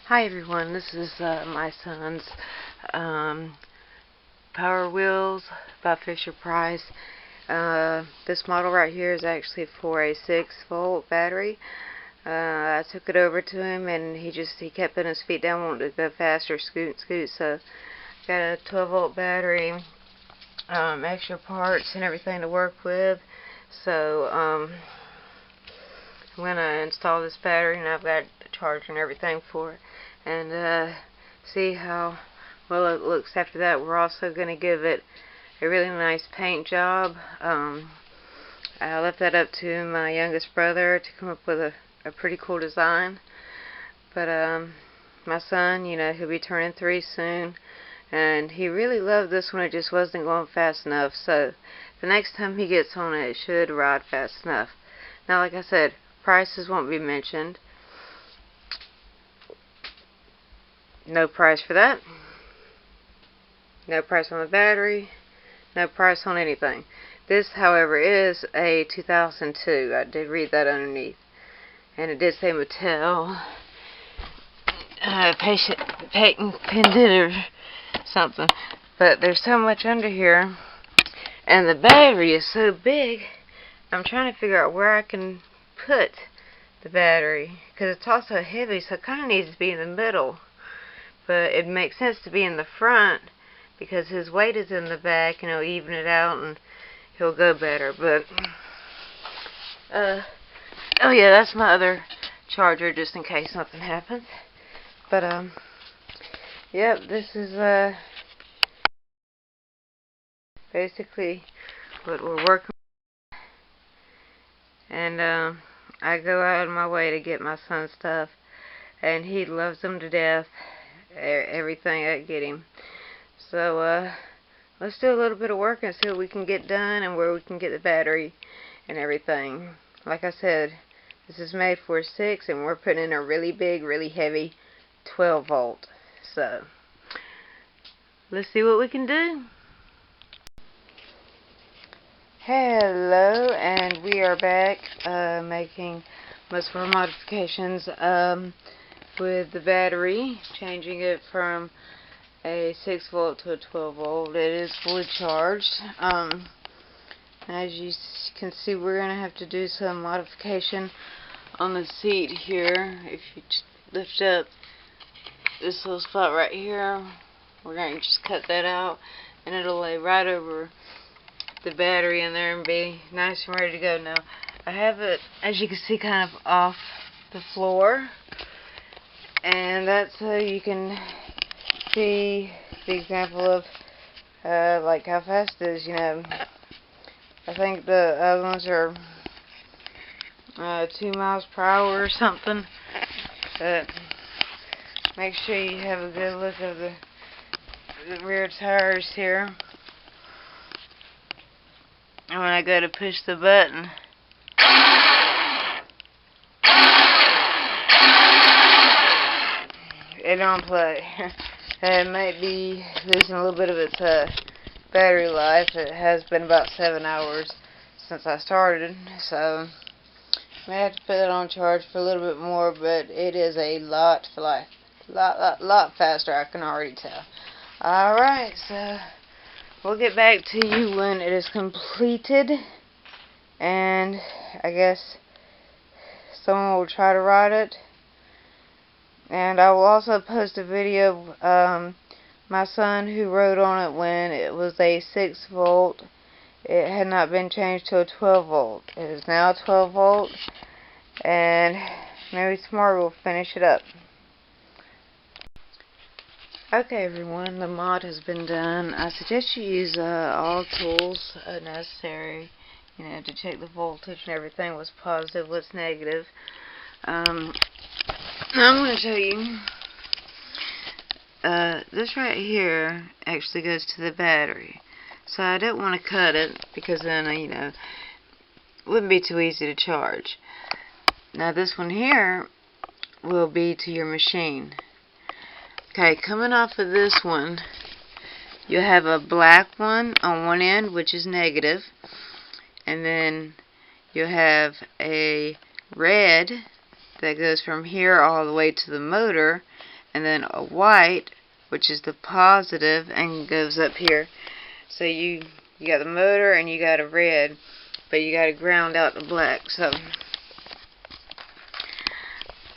Hi everyone, this is my son's Power Wheels by Fisher-Price. This model right here is actually for a 6-volt battery. I took it over to him and he kept putting his feet down, wanting to go faster, scoot, so got a 12-volt battery, extra parts and everything to work with. So I'm going to install this battery, and I've got a charger and everything for it, and see how well it looks after that. We're also going to give it a really nice paint job. I left that up to my youngest brother to come up with a pretty cool design, but my son, he'll be turning 3 soon, and he really loved this one. It just wasn't going fast enough, so the next time he gets on it, it should ride fast enough. Now, like I said, prices won't be mentioned. No price for that. No price on the battery. No price on anything. This, however, is a 2002. I did read that underneath. And it did say Mattel. Patent pendant or something. But there's so much under here. And the battery is so big. I'm trying to figure out where I can put the battery, because it's also heavy, so it kind of needs to be in the middle, but it makes sense to be in the front because his weight is in the back, and it'll even it out and he'll go better. But oh yeah, that's my other charger, just in case something happens. But yep, this is basically what we're working with. And I go out of my way to get my son stuff, and he loves them to death, everything I get him. So let's do a little bit of work and see what we can get done and where we can get the battery and everything. Like I said, this is made for 6, and we're putting in a really big, really heavy 12-volt. So let's see what we can do. Hello, and we are back making most of our modifications with the battery, changing it from a 6-volt to a 12-volt. It is fully charged. As you can see, we're going to have to do some modification on the seat here. If you lift up this little spot right here, we're going to just cut that out, and it'll lay right over the battery in there and be nice and ready to go. Now, I have it, as you can see, kind of off the floor, and that's so you can see the example of like how fast it is. I think the other ones are 2 miles per hour or something, but make sure you have a good look of the rear tires here. And when I go to push the button, it don't play. It might be losing a little bit of its battery life. It has been about 7 hours since I started, so I may have to put it on charge for a little bit more, but it is a lot faster, I can already tell. Alright, so we'll get back to you when it is completed, and I guess someone will try to ride it. And I will also post a video of my son who rode on it when it was a 6-volt. It had not been changed to a 12-volt. It is now a 12-volt, and maybe tomorrow we'll finish it up. Okay everyone, the mod has been done. I suggest you use all tools necessary, to check the voltage and everything, what's positive, what's negative. Now I'm going to show you, this right here actually goes to the battery. So I don't want to cut it, because then, it wouldn't be too easy to charge. Now this one here will be to your machine. Okay, coming off of this one, you have a black one on one end, which is negative, and then you have a red that goes from here all the way to the motor, and then a white, which is the positive, and goes up here. So you got the motor and you got a red, but you got to ground out the black. So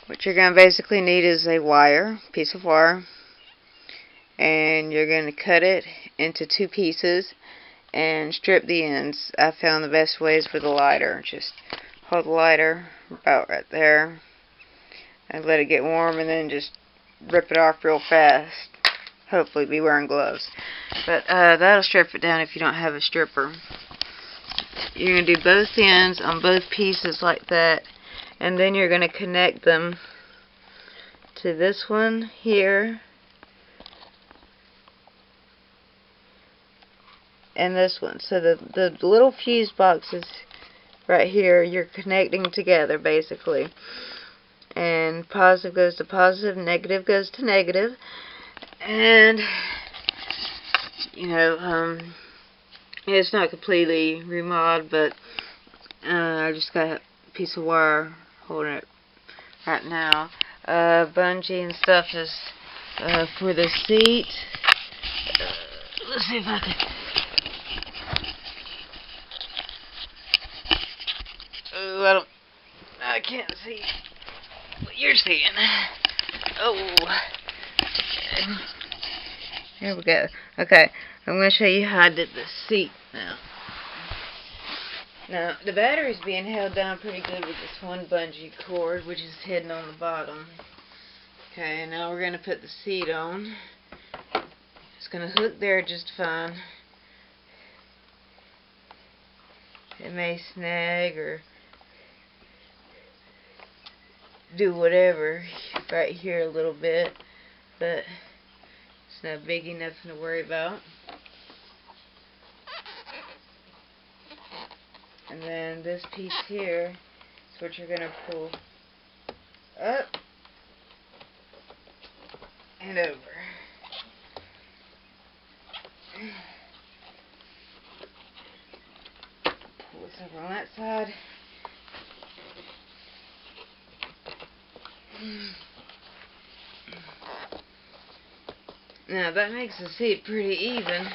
what you're going to basically need is a piece of wire, and you're going to cut it into 2 pieces and strip the ends. I found the best ways with a lighter. Just hold the lighter about right there and let it get warm, and then just rip it off real fast. Hopefully be wearing gloves. But that'll strip it down if you don't have a stripper. You're going to do both ends on both pieces like that, and then you're going to connect them to this one here and this one. So the little fuse boxes right here, you're connecting together basically. And positive goes to positive, negative goes to negative. And you know, it's not completely remodeled, but I just got a piece of wire holding it right now. Bungee and stuff is for the seat. Let's see if I can. Oh, I can't see what you're seeing. Oh. Here we go. Okay, I'm going to show you how I did the seat now. Now, the battery's being held down pretty good with this one bungee cord, which is hidden on the bottom. Okay, now we're going to put the seat on. It's going to hook there just fine. It may snag or do whatever right here a little bit, but it's not biggie, nothing to worry about. And then this piece here is what you're going to pull up and over. Pull this over on that side. Now that makes the seat pretty even,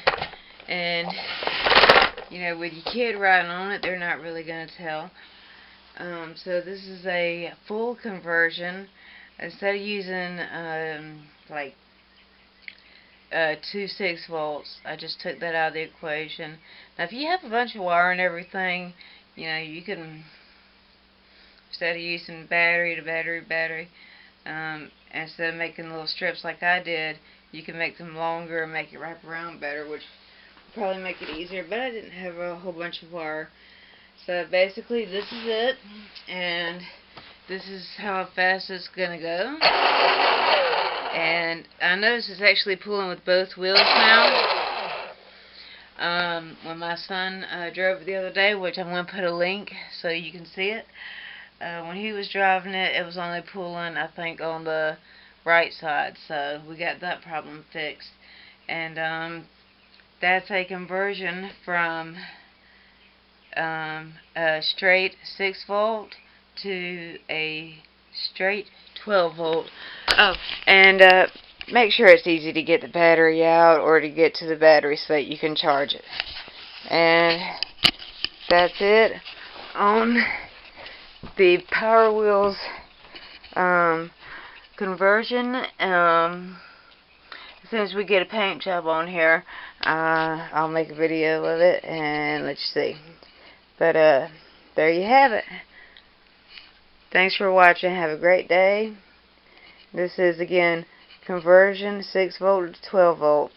and you know, with your kid riding on it, they're not really going to tell. So this is a full conversion. Instead of using like 2 6-volts, I just took that out of the equation. Now if you have a bunch of wire and everything, you know, you can, instead of using battery to battery, instead of making little strips like I did, you can make them longer and make it wrap around better, which would probably make it easier, but I didn't have a whole bunch of wire. So basically this is it, and this is how fast it's going to go. And I noticed it's actually pulling with both wheels now. When my son drove it the other day, which I'm going to put a link so you can see it, when he was driving it, it was only pulling, I think, on the right side. So we got that problem fixed. And that's a conversion from a straight 6-volt to a straight 12-volt. Oh, and make sure it's easy to get the battery out or to get to the battery so that you can charge it. And that's it on the Power Wheels conversion. As soon as we get a paint job on here, I'll make a video of it and let you see. But there you have it. Thanks for watching. Have a great day. This is again conversion 6-volt to 12-volt.